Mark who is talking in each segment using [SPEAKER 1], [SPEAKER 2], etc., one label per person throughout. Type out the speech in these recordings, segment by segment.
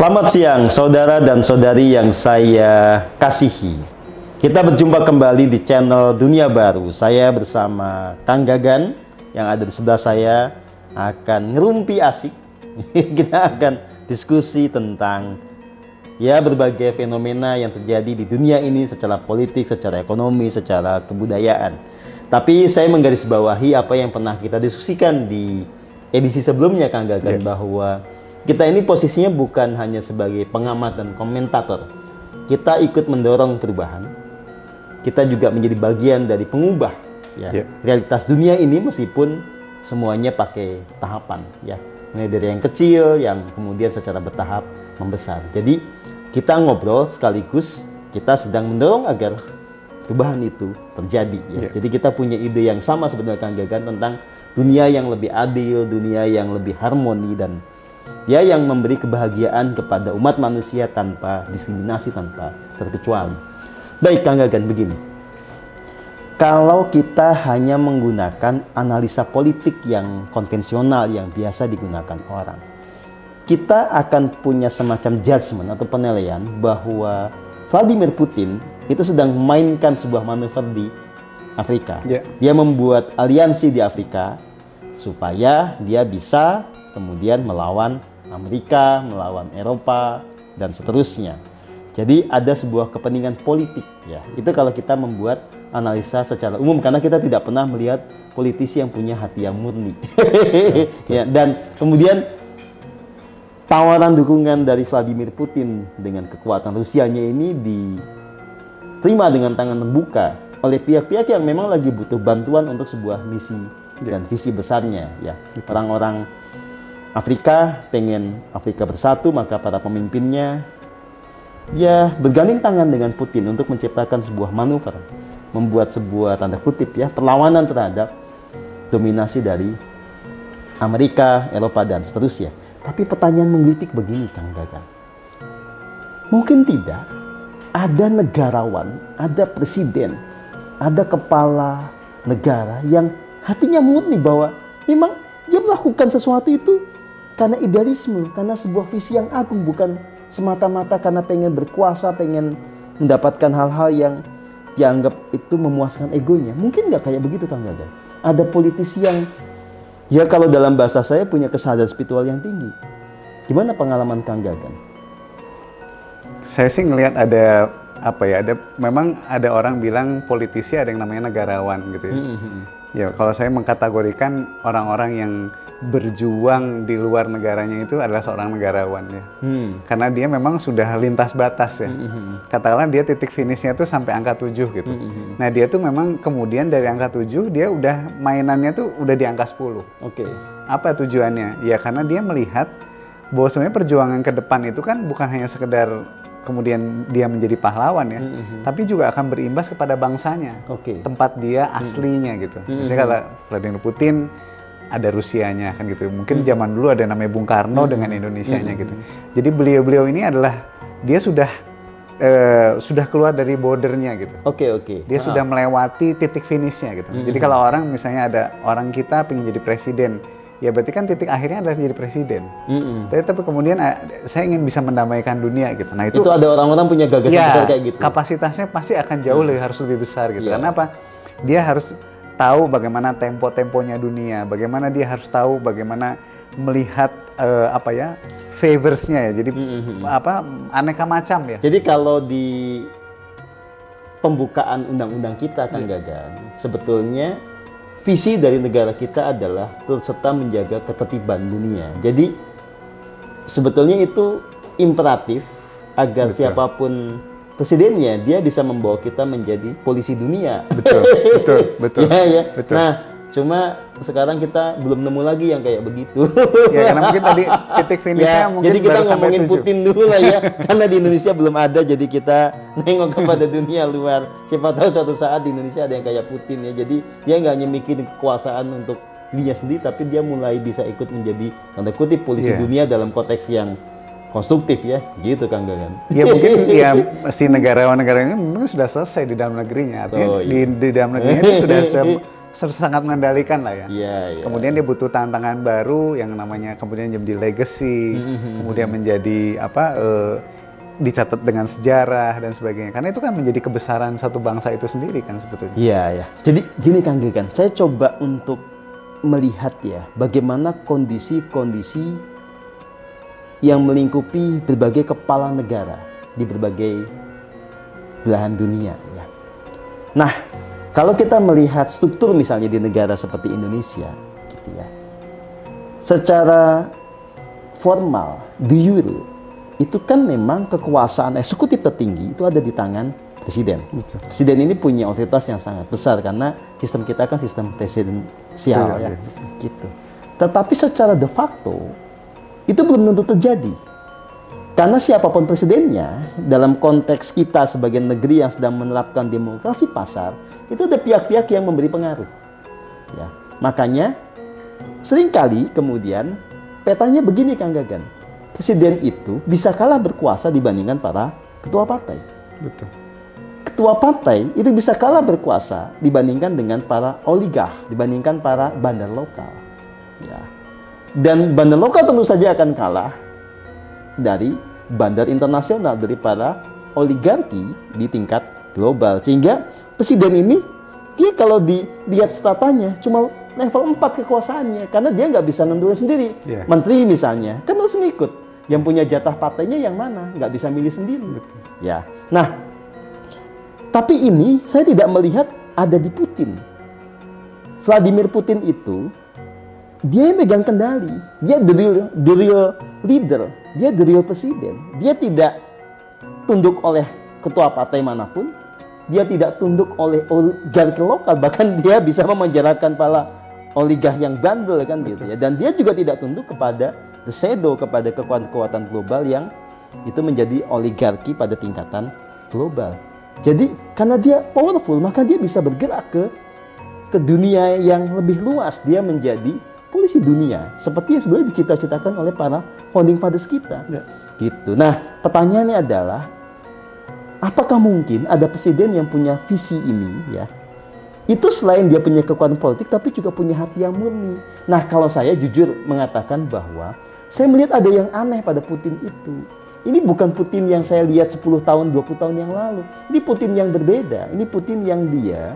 [SPEAKER 1] Selamat siang, saudara dan saudari yang saya kasihi. Kita berjumpa kembali di channel Dunia Baru. Saya bersama Kang Gagan yang ada di sebelah saya akan ngerumpi asik. Kita akan diskusi tentang berbagai fenomena yang terjadi di dunia ini secara politik, secara ekonomi, secara kebudayaan. Tapi saya menggarisbawahi apa yang pernah kita diskusikan di edisi sebelumnya, Kang Gagan, bahwa kita ini posisinya bukan hanya sebagai pengamat dan komentator. Kita ikut mendorong perubahan. Kita juga menjadi bagian dari pengubah realitas dunia ini, meskipun semuanya pakai tahapan, mulai dari yang kecil yang kemudian secara bertahap membesar. Jadi kita ngobrol sekaligus kita sedang mendorong agar perubahan itu terjadi. Jadi kita punya ide yang sama sebenarnya, Kang Gagan, tentang dunia yang lebih adil, dunia yang lebih harmoni, dan yang memberi kebahagiaan kepada umat manusia tanpa diskriminasi, tanpa terkecuali. Baik, Kang Gagan, begini. Kalau kita hanya menggunakan analisa politik yang konvensional yang biasa digunakan orang, kita akan punya semacam judgement atau penilaian bahwa Vladimir Putin itu sedang memainkan sebuah manuver di Afrika. Dia membuat aliansi di Afrika supaya dia bisa kemudian melawan Amerika, melawan Eropa, dan seterusnya. Jadi ada sebuah kepentingan politik, Itu kalau kita membuat analisa secara umum, karena kita tidak pernah melihat politisi yang punya hati yang murni. Dan kemudian tawaran dukungan dari Vladimir Putin dengan kekuatan Rusianya ini diterima dengan tangan terbuka oleh pihak-pihak yang memang lagi butuh bantuan untuk sebuah misi dan visi besarnya. Orang-orang Afrika pengen Afrika bersatu, maka para pemimpinnya berganding tangan dengan Putin untuk menciptakan sebuah manuver, membuat sebuah tanda kutip perlawanan terhadap dominasi dari Amerika, Eropa, dan seterusnya. Tapi pertanyaan menggelitik begini, Kang Gagan. Mungkin tidak ada negarawan, ada presiden, ada kepala negara yang hatinya murni bahwa memang dia melakukan sesuatu itu karena idealisme, karena sebuah visi yang agung, bukan semata-mata karena pengen berkuasa, pengen mendapatkan hal-hal yang dianggap itu memuaskan egonya. Mungkin nggak kayak begitu, Kang Gagan? Ada politisi yang kalau dalam bahasa saya punya kesadaran spiritual yang tinggi. Gimana pengalaman Kang Gagan?
[SPEAKER 2] Saya sih ngelihat ada memang ada orang bilang politisi ada yang namanya negarawan gitu ya. Kalau saya mengkategorikan orang-orang yang berjuang di luar negaranya itu adalah seorang negarawan karena dia memang sudah lintas batas katakanlah dia titik finishnya tuh sampai angka 7 gitu. Nah dia tuh memang kemudian dari angka 7 dia udah mainannya tuh udah di angka 10. Apa tujuannya? Ya karena dia melihat bahwa sebenarnya perjuangan ke depan itu kan bukan hanya sekedar kemudian dia menjadi pahlawan tapi juga akan berimbas kepada bangsanya, tempat dia aslinya gitu. Misalnya kata Vladimir Putin ada Rusianya kan gitu. Mungkin zaman dulu ada namanya Bung Karno dengan Indonesianya gitu. Jadi beliau-beliau ini adalah dia sudah keluar dari bordernya gitu. Dia sudah melewati titik finishnya gitu. Jadi kalau orang misalnya ada orang kita pengen jadi presiden, ya berarti kan titik akhirnya adalah jadi presiden. Tapi kemudian saya ingin bisa mendamaikan dunia gitu. Nah itu
[SPEAKER 1] ada orang-orang punya gagasan besar kayak gitu.
[SPEAKER 2] Kapasitasnya pasti akan jauh harus lebih besar gitu. Karena apa? Dia harus tahu bagaimana tempo-temponya dunia, bagaimana dia harus tahu bagaimana melihat favorsnya jadi aneka macam ya.
[SPEAKER 1] Jadi kalau di pembukaan undang-undang kita, Kang Gagan, sebetulnya visi dari negara kita adalah turut serta menjaga ketertiban dunia. Jadi sebetulnya itu imperatif agar siapapun presidennya dia bisa membawa kita menjadi polisi dunia. Betul. Nah, cuma sekarang kita belum nemu lagi yang kayak begitu.
[SPEAKER 2] Karena mungkin tadi titik finishnya mungkin
[SPEAKER 1] jadi kita
[SPEAKER 2] baru
[SPEAKER 1] ngomongin
[SPEAKER 2] sampai 7.
[SPEAKER 1] Putin dulu lah karena di Indonesia belum ada, jadi kita nengok kepada dunia luar. Siapa tahu suatu saat di Indonesia ada yang kayak Putin Jadi dia nggak hanya mikirin kekuasaan untuk dirinya sendiri, tapi dia mulai bisa ikut menjadi tanda kutip polisi dunia dalam konteks yang konstruktif gitu, Kang Gagan.
[SPEAKER 2] Ya mungkin si negarawan-negara ini mungkin sudah selesai di dalam negerinya, artinya di dalam negerinya itu sudah sangat mengendalikan lah ya.
[SPEAKER 1] Iya, iya.
[SPEAKER 2] Kemudian dia butuh tantangan baru yang namanya kemudian menjadi legacy, kemudian menjadi dicatat dengan sejarah dan sebagainya. Karena itu kan menjadi kebesaran satu bangsa itu sendiri kan sebetulnya.
[SPEAKER 1] Iya, ya. Jadi gini Kang Gegan, saya coba untuk melihat ya bagaimana kondisi-kondisi yang melingkupi berbagai kepala negara di berbagai belahan dunia ya. Nah, kalau kita melihat struktur misalnya di negara seperti Indonesia gitu ya. Secara formal, de jure itu kan memang kekuasaan eksekutif tertinggi itu ada di tangan presiden. Betul. Presiden ini punya otoritas yang sangat besar karena sistem kita kan sistem presidensial ya. Gitu. Tetapi secara de facto itu belum tentu terjadi. Karena siapapun presidennya dalam konteks kita sebagai negeri yang sedang menerapkan demokrasi pasar itu ada pihak-pihak yang memberi pengaruh. Ya. Makanya seringkali kemudian petanya begini Kang Gagan. Presiden itu bisa kalah berkuasa dibandingkan para ketua partai.
[SPEAKER 2] Betul.
[SPEAKER 1] Ketua partai itu bisa kalah berkuasa dibandingkan dengan para oligark, dibandingkan para bandar lokal. Ya. Dan bandar lokal tentu saja akan kalah dari bandar internasional, dari para oligarki di tingkat global. Sehingga presiden ini, dia kalau dilihat statanya cuma level 4 kekuasaannya, karena dia nggak bisa nentuin sendiri. Yeah. Menteri misalnya, kan harus ngikut. Yang punya jatah partainya yang mana, nggak bisa milih sendiri. Betul. Ya, nah, tapi ini saya tidak melihat ada di Putin. Vladimir Putin itu, dia yang megang kendali, dia the real leader, dia the real presiden. Dia tidak tunduk oleh ketua partai manapun, dia tidak tunduk oleh oligarki lokal, bahkan dia bisa memenjarakan para oligark yang bandel kan. Betul. Gitu ya. Dan dia juga tidak tunduk kepada the shadow, kepada kekuatan-kekuatan global yang itu menjadi oligarki pada tingkatan global. Jadi karena dia powerful, maka dia bisa bergerak ke dunia yang lebih luas. Dia menjadi polisi dunia, seperti yang sebenarnya dicita-citakan oleh para founding fathers kita. Ya. Gitu. Nah, pertanyaannya adalah, apakah mungkin ada presiden yang punya visi ini ya? Itu selain dia punya kekuatan politik, tapi juga punya hati yang murni. Nah, kalau saya jujur mengatakan bahwa saya melihat ada yang aneh pada Putin itu. Ini bukan Putin yang saya lihat 10 tahun, 20 tahun yang lalu. Ini Putin yang berbeda. Ini Putin yang dia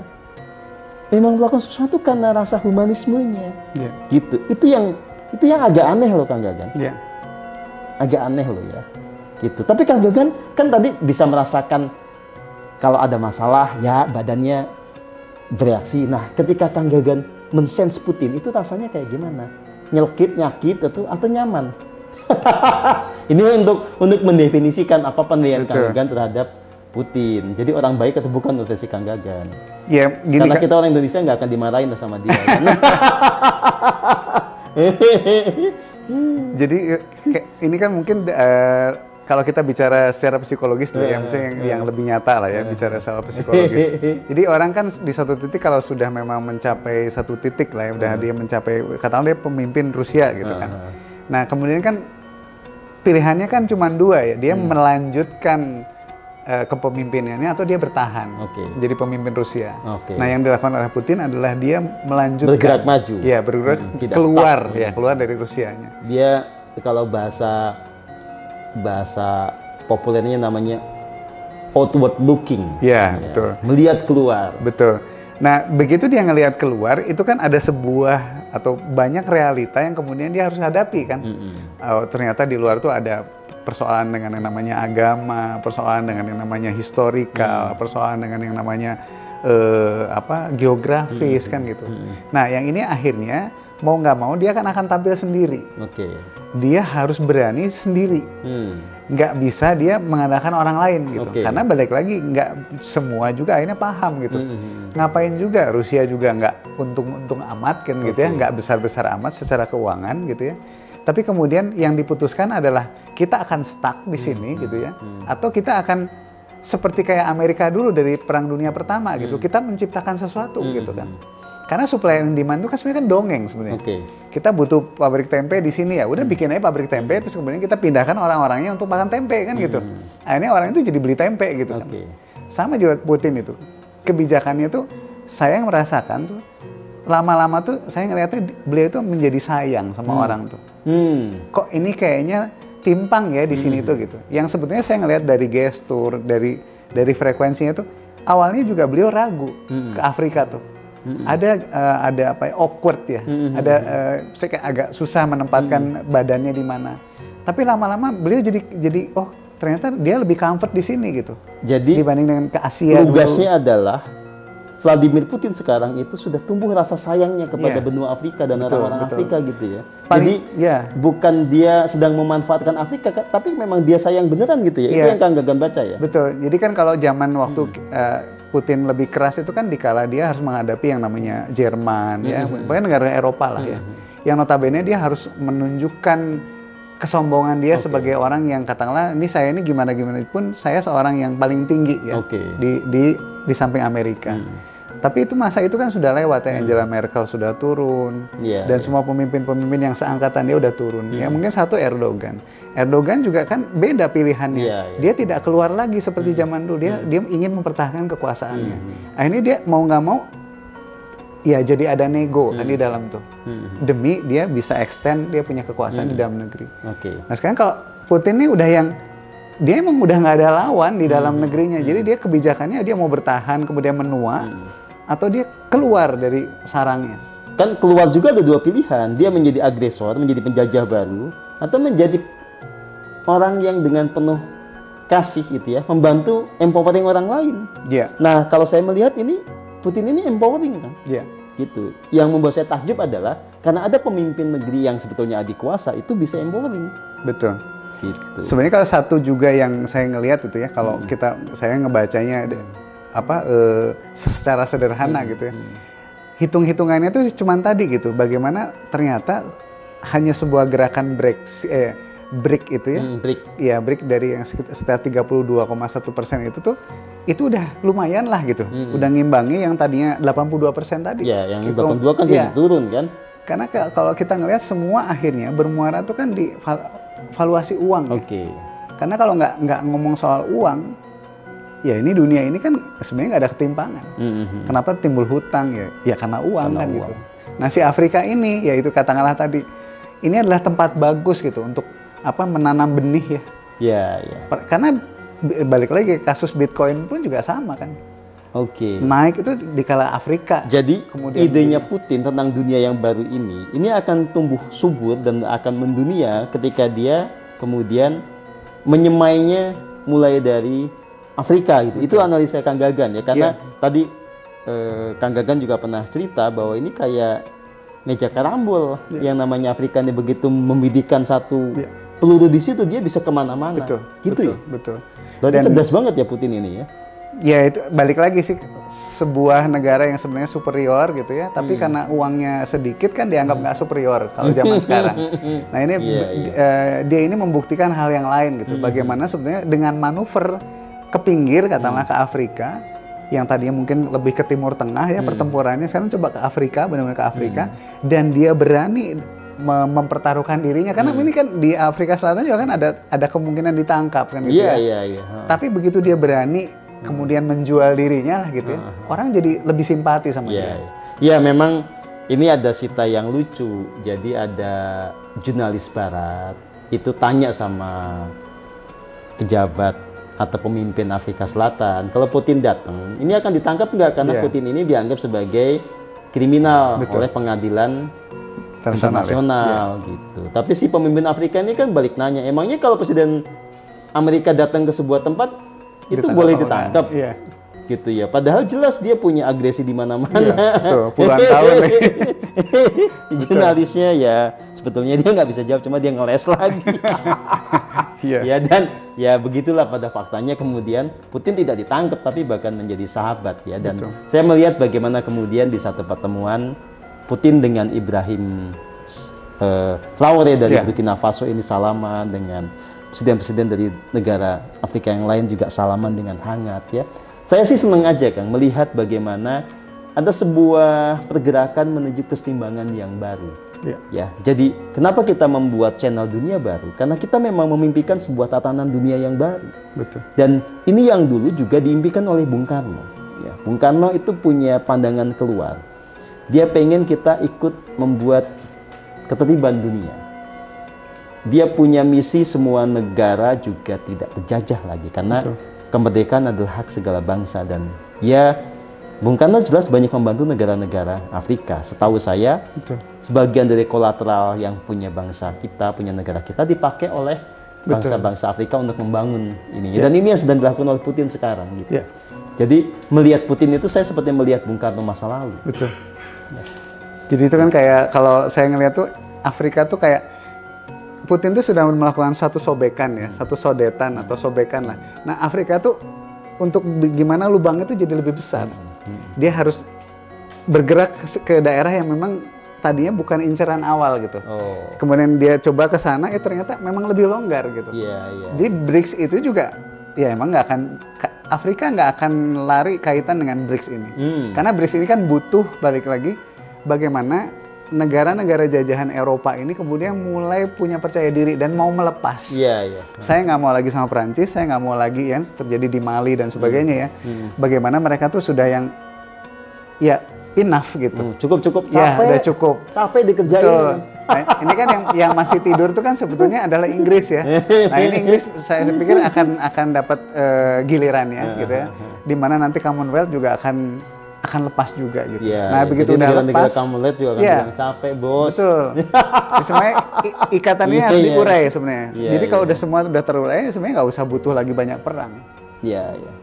[SPEAKER 1] memang melakukan sesuatu karena rasa humanismenya. Yeah. Gitu. Itu yang agak aneh loh Kang Gagan. Yeah. Agak aneh loh ya. Gitu. Tapi Kang Gagan kan tadi bisa merasakan kalau ada masalah ya badannya bereaksi. Nah, ketika Kang Gagan men-sense Putin itu rasanya kayak gimana? Nyelkit, nyakit atau nyaman? Ini untuk mendefinisikan apa penilaian Kang Gagan terhadap Putin. Jadi orang baik atau bukan menurut versi Kang Gagan? Ya, gini, karena kita orang Indonesia nggak akan dimarahin sama dia. Kan?
[SPEAKER 2] Jadi ini kan mungkin kalau kita bicara secara psikologis ya, misalnya yang lebih nyata lah ya, bicara secara psikologis. Jadi orang kan di satu titik kalau sudah memang mencapai satu titik lah ya, udah dia mencapai, katakanlah dia pemimpin Rusia gitu kan. Nah kemudian kan pilihannya kan cuma dua ya, dia melanjutkan kepemimpinannya atau dia bertahan jadi pemimpin Rusia. Nah yang dilakukan oleh Putin adalah dia melanjutkan,
[SPEAKER 1] bergerak maju.
[SPEAKER 2] Ya bergerak keluar stuck. Ya keluar dari Rusianya.
[SPEAKER 1] Dia kalau bahasa populernya namanya outward looking.
[SPEAKER 2] Ya, betul.
[SPEAKER 1] Melihat keluar.
[SPEAKER 2] Betul. Nah, begitu dia ngelihat keluar, itu kan ada sebuah atau banyak realita yang kemudian dia harus hadapi kan. Ternyata di luar tuh ada persoalan dengan yang namanya agama, persoalan dengan yang namanya historikal, persoalan dengan yang namanya geografis kan gitu. Nah, yang ini akhirnya mau nggak mau dia kan akan tampil sendiri. Dia harus berani sendiri. Nggak bisa dia mengandalkan orang lain gitu. Karena balik lagi nggak semua juga akhirnya paham gitu. Ngapain juga Rusia juga nggak untung-untung amat kan gitu ya, nggak besar-besar amat secara keuangan gitu ya. Tapi kemudian yang diputuskan adalah kita akan stuck di sini gitu ya, atau kita akan seperti kayak Amerika dulu dari Perang Dunia Pertama gitu, kita menciptakan sesuatu gitu kan. Karena supply and demand itu kan sebenarnya kan dongeng sebenarnya. Kita butuh pabrik tempe di sini ya, udah bikin aja pabrik tempe, terus kemudian kita pindahkan orang-orangnya untuk makan tempe kan gitu. Akhirnya orang itu jadi beli tempe gitu kan. Sama juga Putin itu, kebijakannya tuh saya yang merasakan tuh lama-lama tuh saya ngeliatnya beliau itu menjadi sayang sama orang tuh. Kok ini kayaknya timpang ya di sini tuh gitu. Yang sebetulnya saya ngeliat dari gestur, dari frekuensinya tuh awalnya juga beliau ragu ke Afrika tuh. Ada apa ya, awkward ya. Saya kayak agak susah menempatkan badannya di mana. Tapi lama-lama beliau jadi oh ternyata dia lebih comfort di sini gitu.
[SPEAKER 1] Jadi
[SPEAKER 2] dibanding dengan ke Asia.
[SPEAKER 1] tugasnya adalah Vladimir Putin sekarang itu sudah tumbuh rasa sayangnya kepada benua Afrika dan orang-orang Afrika gitu ya. Jadi bukan dia sedang memanfaatkan Afrika, tapi memang dia sayang beneran gitu ya. Itu yang Kang Gagan baca ya.
[SPEAKER 2] Betul. Jadi kan kalau zaman waktu Putin lebih keras itu kan dikala dia harus menghadapi yang namanya Jerman ya, pokoknya negara Eropa lah ya. Yang notabene dia harus menunjukkan kesombongan dia sebagai orang yang katakanlah ini saya ini gimana pun saya seorang yang paling tinggi ya di samping Amerika. Tapi itu masa itu kan sudah lewat ya, Angela Merkel sudah turun dan semua pemimpin-pemimpin yang seangkatan dia udah turun. Ya mungkin satu Erdogan. Erdogan juga kan beda pilihannya. Dia tidak keluar lagi seperti zaman dulu. Dia ingin mempertahankan kekuasaannya. Akhirnya dia mau nggak mau ya jadi ada nego kan di dalam tuh. Demi dia bisa extend dia punya kekuasaan di dalam negeri. Nah sekarang kalau Putin ini udah yang dia emang udah nggak ada lawan di dalam negerinya. Jadi dia kebijakannya dia mau bertahan kemudian menua atau dia keluar dari sarangnya.
[SPEAKER 1] Kan keluar juga ada dua pilihan. Dia menjadi agresor, menjadi penjajah baru, atau menjadi orang yang dengan penuh kasih gitu ya, membantu empowering orang lain. Nah kalau saya melihat ini Putin ini empowering kan, gitu. Yang membuat saya takjub adalah karena ada pemimpin negeri yang sebetulnya adik kuasa itu bisa empowering.
[SPEAKER 2] Betul.
[SPEAKER 1] Gitu.
[SPEAKER 2] Sebenarnya kalau satu juga yang saya ngelihat itu ya, kalau saya ngebacanya secara sederhana gitu ya, hitung-hitungannya itu cuma tadi gitu, bagaimana ternyata hanya sebuah gerakan BRIC itu ya, BRIC dari yang sekitar 32,1% itu udah lumayan lah gitu, udah ngimbangi yang tadinya 82% tadi.
[SPEAKER 1] Ya, yang
[SPEAKER 2] gitu.
[SPEAKER 1] 82 kan jadi turun kan?
[SPEAKER 2] Karena kalau kita ngelihat semua akhirnya bermuara itu kan di valuasi uang. Karena kalau nggak ngomong soal uang, ya ini dunia ini kan sebenarnya nggak ada ketimpangan. Kenapa timbul hutang ya? Ya karena uang kan gitu. Nah si Afrika ini, ya itu katakanlah tadi, ini adalah tempat bagus gitu untuk menanam benih ya. Karena balik lagi kasus Bitcoin pun juga sama kan. Naik itu di kala Afrika.
[SPEAKER 1] Jadi idenya Putin tentang dunia yang baru ini akan tumbuh subur dan akan mendunia ketika dia kemudian menyemainya mulai dari Afrika gitu. Itu analisa Kang Gagan ya, karena tadi Kang Gagan juga pernah cerita bahwa ini kayak meja karambol yang namanya Afrika ini begitu membidikan satu peluru di situ dia bisa kemana-mana. Betul. Berarti cerdas banget ya Putin ini ya.
[SPEAKER 2] Ya itu balik lagi sih, sebuah negara yang sebenarnya superior gitu ya, tapi karena uangnya sedikit kan dianggap nggak superior kalau zaman sekarang. Nah ini dia ini membuktikan hal yang lain gitu, bagaimana sebenarnya dengan manuver ke pinggir katakanlah ke Afrika, yang tadinya mungkin lebih ke Timur Tengah ya pertempurannya, sekarang coba ke Afrika, benar-benar ke Afrika, dan dia berani mempertaruhkan dirinya karena ini kan di Afrika Selatan juga kan ada kemungkinan ditangkap kan gitu Tapi begitu dia berani kemudian menjual dirinya lah gitu ya, orang jadi lebih simpati sama dia.
[SPEAKER 1] Ya memang ini ada cerita yang lucu. Jadi ada jurnalis Barat itu tanya sama pejabat atau pemimpin Afrika Selatan, kalau Putin datang, ini akan ditangkap nggak? Karena Putin ini dianggap sebagai kriminal oleh pengadilan internasional gitu. Tapi si pemimpin Afrika ini kan balik nanya, emangnya kalau Presiden Amerika datang ke sebuah tempat itu boleh ditangkap gitu ya, padahal jelas dia punya agresi di mana-mana.
[SPEAKER 2] Puluhan tahun
[SPEAKER 1] jurnalisnya ya sebetulnya dia nggak bisa jawab, cuma dia ngeles lagi. Ya dan ya begitulah pada faktanya kemudian Putin tidak ditangkap tapi bahkan menjadi sahabat ya. Dan saya melihat bagaimana kemudian di satu pertemuan Putin dengan Ibrahim Traoré dari Burkina Faso ini salaman, dengan presiden-presiden dari negara Afrika yang lain juga salaman dengan hangat ya. Saya sih senang aja Kang melihat bagaimana ada sebuah pergerakan menuju keseimbangan yang baru. Ya, jadi kenapa kita membuat channel Dunia Baru? Karena kita memang memimpikan sebuah tatanan dunia yang baru. Dan ini yang dulu juga diimpikan oleh Bung Karno. Ya, Bung Karno itu punya pandangan keluar. Dia pengen kita ikut membuat ketertiban dunia. Dia punya misi semua negara juga tidak terjajah lagi, karena kemerdekaan adalah hak segala bangsa. Dan ya, Bung Karno jelas banyak membantu negara-negara Afrika. Setahu saya, sebagian dari kolateral yang punya bangsa kita, punya negara kita, dipakai oleh bangsa-bangsa Afrika untuk membangun ini. Dan ini yang sedang dilakukan oleh Putin sekarang. Gitu. Jadi melihat Putin itu saya seperti melihat Bung Karno masa lalu.
[SPEAKER 2] Betul. Jadi itu kan kayak, kalau saya ngelihat tuh Afrika tuh kayak Putin tuh sudah melakukan satu sobekan ya, satu sodetan atau sobekan lah. Nah, Afrika tuh untuk gimana lubangnya tuh jadi lebih besar. Dia harus bergerak ke daerah yang memang tadinya bukan inceran awal gitu. Kemudian dia coba ke sana, ternyata memang lebih longgar gitu. Jadi BRICS itu juga, ya emang nggak akan, Afrika nggak akan lari kaitan dengan BRICS ini. Karena BRICS ini kan butuh, balik lagi, bagaimana negara-negara jajahan Eropa ini kemudian mulai punya percaya diri dan mau melepas. Saya nggak mau lagi sama Perancis, saya nggak mau lagi yang terjadi di Mali dan sebagainya ya. Bagaimana mereka tuh sudah yang ya enough gitu.
[SPEAKER 1] Cukup
[SPEAKER 2] capek. Ya, udah cukup.
[SPEAKER 1] Capek dikerjain.
[SPEAKER 2] Nah, ini kan yang masih tidur tuh kan sebetulnya adalah Inggris ya. Nah, ini Inggris saya pikir akan dapat gilirannya gitu ya. Di mana nanti Commonwealth juga akan lepas juga gitu. Nah, begitu udah lepas,
[SPEAKER 1] Commonwealth juga akan bilang capek, Bos.
[SPEAKER 2] Betul. Sebenarnya ikatannya harus diurai sebenarnya. Jadi kalau udah semua udah terurai, sebenarnya nggak usah butuh lagi banyak perang.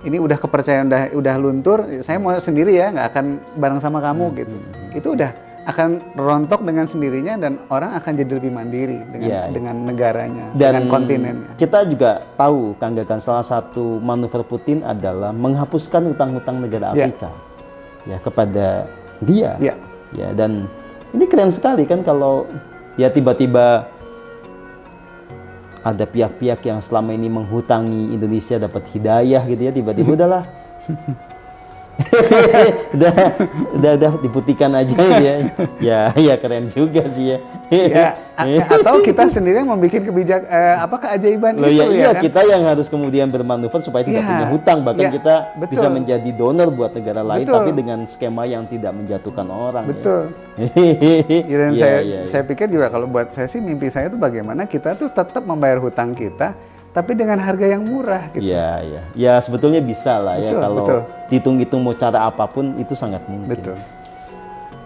[SPEAKER 2] Ini udah kepercayaan udah luntur, saya mau sendiri ya, nggak akan bareng sama kamu gitu. Itu udah akan rontok dengan sendirinya dan orang akan jadi lebih mandiri dengan negaranya, dengan kontinennya.
[SPEAKER 1] Kita juga tahu, Kang Gagan, salah satu manuver Putin adalah menghapuskan hutang-hutang negara Afrika. Ya, kepada dia. Ya, dan ini keren sekali kan kalau ya tiba-tiba ada pihak-pihak yang selama ini menghutangi Indonesia dapat hidayah gitu ya, tiba-tiba udahlah. udah diputihkan aja ya. Ya keren juga sih ya.
[SPEAKER 2] Atau kita sendiri yang membuat keajaiban itu
[SPEAKER 1] ya kan? Kita yang harus kemudian bermanuver supaya tidak punya hutang, bahkan kita bisa menjadi donor buat negara lain, tapi dengan skema yang tidak menjatuhkan orang.
[SPEAKER 2] Dan saya pikir juga kalau buat saya sih, mimpi saya tuh bagaimana kita tuh tetap membayar hutang kita tapi dengan harga yang murah gitu.
[SPEAKER 1] Ya sebetulnya bisa lah ya, kalau dihitung-hitung mau cara apapun itu sangat mungkin.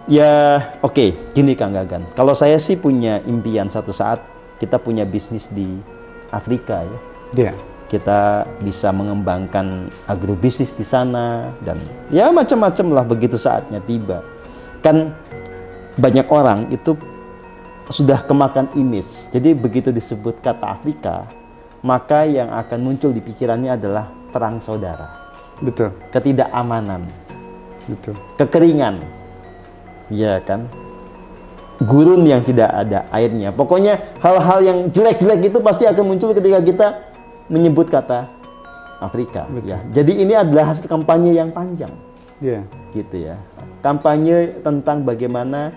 [SPEAKER 1] Ya oke, gini Kang Gagan, kalau saya sih punya impian suatu saat kita punya bisnis di Afrika ya. Kita bisa mengembangkan agrobisnis di sana dan ya macam-macam lah begitu saatnya tiba. Kan banyak orang itu sudah kemakan image, jadi begitu disebut kata Afrika, maka yang akan muncul di pikirannya adalah perang saudara. Ketidakamanan. Kekeringan. Ya kan? Gurun yang tidak ada airnya. Pokoknya hal-hal yang jelek-jelek itu pasti akan muncul ketika kita menyebut kata Afrika. Ya. Jadi ini adalah hasil kampanye yang panjang. Gitu ya. Kampanye tentang bagaimana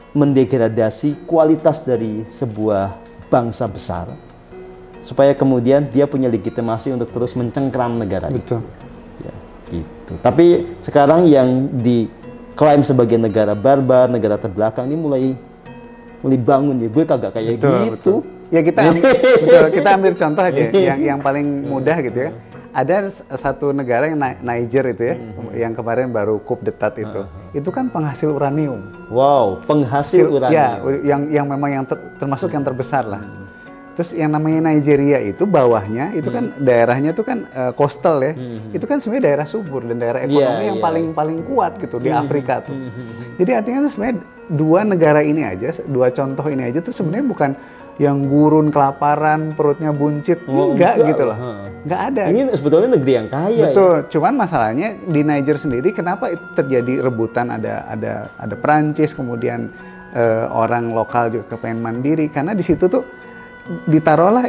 [SPEAKER 1] mendegradasi kualitas dari sebuah bangsa besar, supaya kemudian dia punya legitimasi untuk terus mencengkram negara itu. Ya, gitu. Tapi sekarang yang diklaim sebagai negara barbar, negara terbelakang ini mulai bangun ya. Gue kagak kayak gitu.
[SPEAKER 2] Ya kita ambil contoh aja yang paling mudah gitu ya. Ada satu negara yang Niger itu ya, yang kemarin baru coup d'etat itu. Itu kan penghasil uranium.
[SPEAKER 1] Wow, penghasil uranium.
[SPEAKER 2] Ya, yang memang termasuk yang terbesar lah. Terus yang namanya Nigeria itu bawahnya itu kan daerahnya itu kan coastal ya. Itu kan sebenarnya daerah subur dan daerah ekonomi yang paling kuat gitu di Afrika tuh. Jadi artinya tuh sebenarnya dua negara ini aja, dua contoh ini aja tuh sebenarnya bukan yang gurun, kelaparan, perutnya buncit, enggak gitu loh. Enggak ada.
[SPEAKER 1] Ini sebetulnya negeri yang kaya.
[SPEAKER 2] Betul. Ya? Cuman masalahnya di Niger sendiri kenapa terjadi rebutan, ada Perancis, kemudian orang lokal juga kepengen mandiri, karena di situ tuh ditaruhlah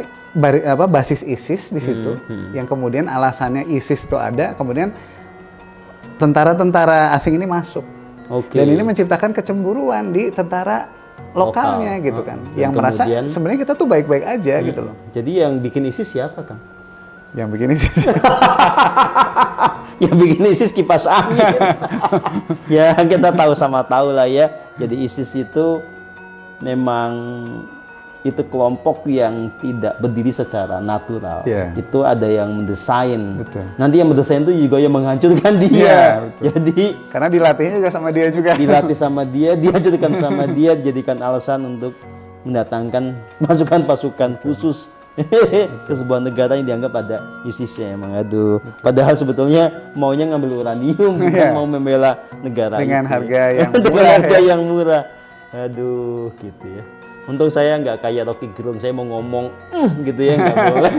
[SPEAKER 2] basis ISIS di situ, yang kemudian alasannya ISIS itu ada, kemudian tentara-tentara asing ini masuk, dan ini menciptakan kecemburuan di tentara lokalnya gitu kan, yang merasa sebenarnya kita tuh baik-baik aja gitu loh.
[SPEAKER 1] Jadi yang bikin ISIS siapa, Kang?
[SPEAKER 2] Yang bikin ISIS.
[SPEAKER 1] Yang bikin ISIS kipas angin. Ya kita tahu lah ya. Jadi ISIS itu memang itu kelompok yang tidak berdiri secara natural.
[SPEAKER 2] Yeah.
[SPEAKER 1] Itu ada yang mendesain.
[SPEAKER 2] Betul.
[SPEAKER 1] Nanti yang mendesain itu juga yang menghancurkan dia.
[SPEAKER 2] Yeah, betul.
[SPEAKER 1] Jadi
[SPEAKER 2] karena dilatihnya juga sama dia juga.
[SPEAKER 1] Dilatih sama dia, dihancurkan sama dia, dijadikan alasan untuk mendatangkan pasukan khusus ke sebuah negara yang dianggap ada ISIS-nya. Emang aduh. Padahal sebetulnya maunya ngambil uranium, bukan mau membela negara
[SPEAKER 2] dengan
[SPEAKER 1] itu.
[SPEAKER 2] Harga yang murah.
[SPEAKER 1] Dengan harga yang murah. Aduh, gitu ya. Untung saya nggak kayak Rocky Gerung, saya mau ngomong gitu ya, nggak boleh.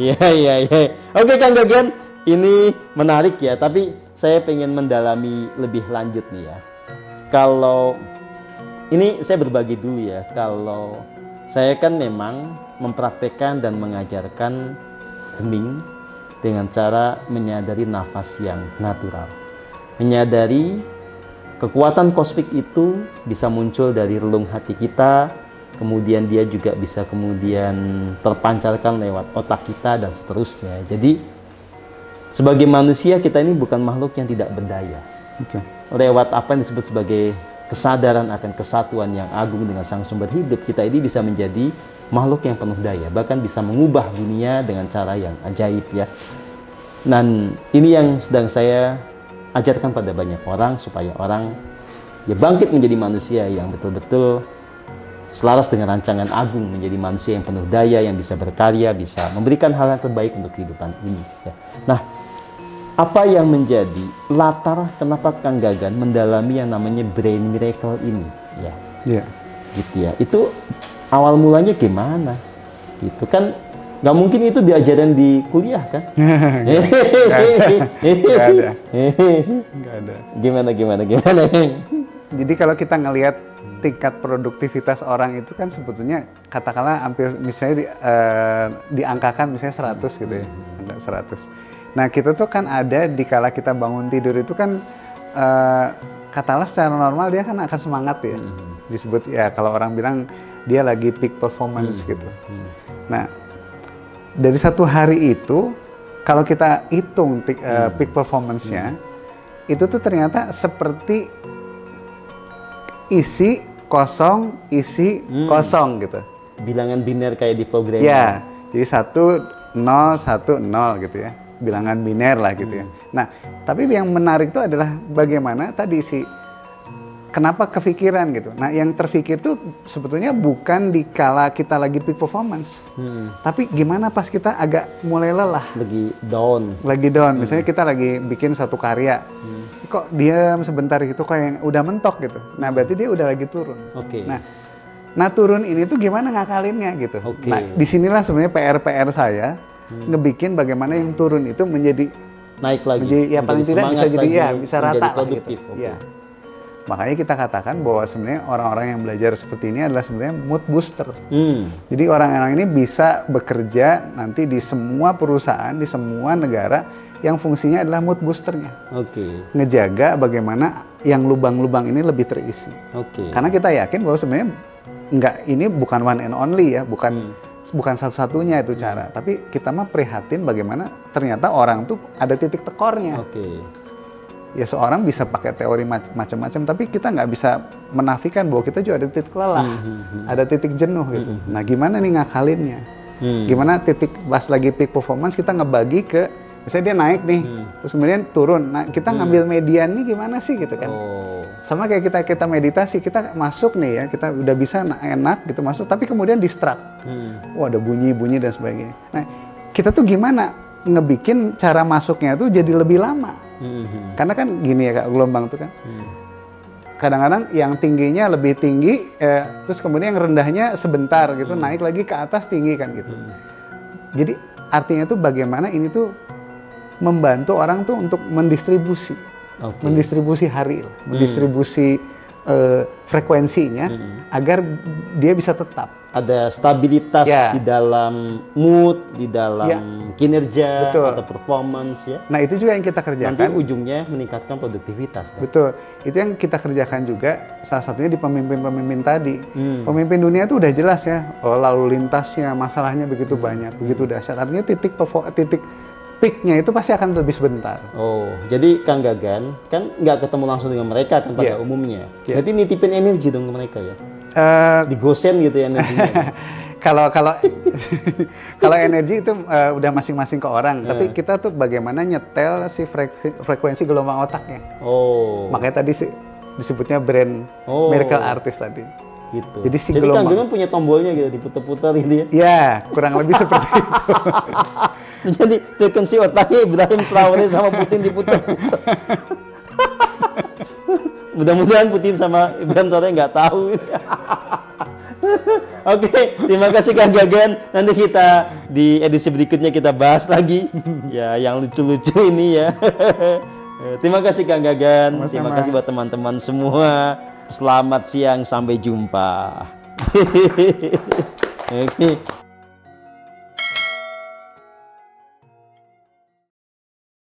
[SPEAKER 1] Iya. Oke Kang Gagan, ini menarik ya, tapi saya pengen mendalami lebih lanjut nih ya. Kalau ini saya berbagi dulu ya, kalau saya kan memang mempraktekkan dan mengajarkan hening dengan cara menyadari nafas yang natural. Menyadari kekuatan kosmik itu bisa muncul dari relung hati kita, kemudian dia juga bisa kemudian terpancarkan lewat otak kita dan seterusnya. Jadi sebagai manusia kita ini bukan makhluk yang tidak berdaya.
[SPEAKER 2] Betul.
[SPEAKER 1] Lewat apa yang disebut sebagai kesadaran akan kesatuan yang agung dengan sang sumber hidup, kita ini bisa menjadi makhluk yang penuh daya, bahkan bisa mengubah dunia dengan cara yang ajaib ya. Dan ini yang sedang saya ajarkan pada banyak orang supaya orang ya bangkit menjadi manusia yang betul-betul selaras dengan rancangan agung, menjadi manusia yang penuh daya, yang bisa berkarya, bisa memberikan hal yang terbaik untuk kehidupan ini ya. Nah, apa yang menjadi latar kenapa Kang Gagan mendalami yang namanya brain miracle ini ya?
[SPEAKER 2] Iya.
[SPEAKER 1] Gitu ya. Itu awal mulanya gimana? Gitu kan. Nggak mungkin itu diajarin di kuliah kan?
[SPEAKER 2] Nggak ada.
[SPEAKER 1] Gimana?
[SPEAKER 2] Jadi kalau kita ngelihat tingkat produktivitas orang itu kan sebetulnya katakanlah hampir misalnya diangkakan misalnya 100 gitu ya, angka 100. Nah kita tuh kan ada di kala kita bangun tidur itu kan katakanlah secara normal dia kan akan semangat ya, disebut ya kalau orang bilang dia lagi peak performance gitu. Nah dari satu hari itu, kalau kita hitung peak performance-nya, itu tuh ternyata seperti isi kosong gitu.
[SPEAKER 1] Bilangan biner kayak di programming.
[SPEAKER 2] Ya, jadi 1, 0, 1, 0 gitu ya. Bilangan biner lah gitu ya. Nah, tapi yang menarik itu adalah bagaimana tadi kenapa kepikiran gitu. Nah, yang terpikir tuh sebetulnya bukan di kala kita lagi peak performance. Tapi gimana pas kita agak mulai lelah. Lagi down. Misalnya kita lagi bikin satu karya. Kok diam sebentar gitu, kok yang udah mentok gitu. Nah, berarti dia udah lagi turun.
[SPEAKER 1] Oke.
[SPEAKER 2] Nah, turun ini tuh gimana ngakalinnya gitu. Nah, disinilah sebenarnya PR saya ngebikin bagaimana yang turun itu menjadi
[SPEAKER 1] naik lagi.
[SPEAKER 2] Menjadi, ya paling tidak bisa jadi ya, bisa rata lah gitu.
[SPEAKER 1] Okay.
[SPEAKER 2] Ya. Makanya kita katakan bahwa sebenarnya orang-orang yang belajar seperti ini adalah sebenarnya mood booster. Jadi orang-orang ini bisa bekerja nanti di semua perusahaan, di semua negara yang fungsinya adalah mood boosternya. Ngejaga bagaimana yang lubang-lubang ini lebih terisi. Karena kita yakin bahwa sebenarnya ini bukan one and only ya, bukan satu-satunya itu cara. Tapi kita mah prihatin bagaimana ternyata orang tuh ada titik tekornya. Ya seorang bisa pakai teori macam-macam, tapi kita nggak bisa menafikan bahwa kita juga ada titik lelah, ada titik jenuh gitu. Nah gimana nih ngakalinnya? Gimana titik pas lagi peak performance kita ngebagi ke, misalnya dia naik nih, terus kemudian turun. Nah kita ngambil median nih gimana sih gitu kan? Sama kayak kita meditasi, kita masuk nih ya, kita udah bisa enak gitu masuk, tapi kemudian distract. Ada bunyi-bunyi dan sebagainya. Nah kita tuh gimana ngebikin cara masuknya tuh jadi lebih lama? Karena kan gini ya Kak, gelombang tuh kan kadang-kadang yang tingginya lebih tinggi terus kemudian yang rendahnya sebentar gitu naik lagi ke atas tinggi kan gitu. Jadi artinya tuh bagaimana ini tuh membantu orang tuh untuk mendistribusi mendistribusi hari, mendistribusi frekuensinya agar dia bisa tetap.
[SPEAKER 1] Ada stabilitas
[SPEAKER 2] Ya.
[SPEAKER 1] di dalam mood, di dalam kinerja
[SPEAKER 2] Betul.
[SPEAKER 1] atau performance ya.
[SPEAKER 2] Nah itu juga yang kita
[SPEAKER 1] Nanti
[SPEAKER 2] kerjakan.
[SPEAKER 1] ujungnya meningkatkan produktivitas. Dok.
[SPEAKER 2] Betul, itu yang kita kerjakan juga salah satunya di pemimpin-pemimpin tadi. Pemimpin dunia itu udah jelas ya, lalu lintasnya, masalahnya begitu banyak, begitu dahsyat. Artinya titik peaknya itu pasti akan lebih sebentar.
[SPEAKER 1] Oh, jadi Kang Gagan kan nggak ketemu langsung dengan mereka kan pada
[SPEAKER 2] Iya.
[SPEAKER 1] umumnya.
[SPEAKER 2] Iya.
[SPEAKER 1] Berarti nitipin energi dong ke mereka ya.
[SPEAKER 2] Eh,
[SPEAKER 1] Digosen gitu ya energinya.
[SPEAKER 2] kalau kalau energi itu udah masing-masing ke orang, tapi kita tuh bagaimana nyetel si frekuensi gelombang otaknya.
[SPEAKER 1] Oh,
[SPEAKER 2] Makanya tadi disebutnya brand
[SPEAKER 1] Oh.
[SPEAKER 2] miracle artist tadi.
[SPEAKER 1] gitu.
[SPEAKER 2] Jadi si
[SPEAKER 1] Kang
[SPEAKER 2] gelombang-
[SPEAKER 1] Gagan punya tombolnya gitu diputar-putar gitu ya.
[SPEAKER 2] Ya, kurang lebih seperti itu.
[SPEAKER 1] Jadi frekuensi otaknya Ibrahim Traore sama Putin diputar. Mudah-mudahan Putin sama Ibrahim Traore nggak tahu. Oke, terima kasih Kang Gagan. Nanti kita di edisi berikutnya kita bahas lagi ya yang lucu-lucu ini ya. Terima kasih Kang Gagan.
[SPEAKER 2] Sama-sama.
[SPEAKER 1] Terima kasih buat teman-teman semua. Selamat siang, sampai jumpa. Oke.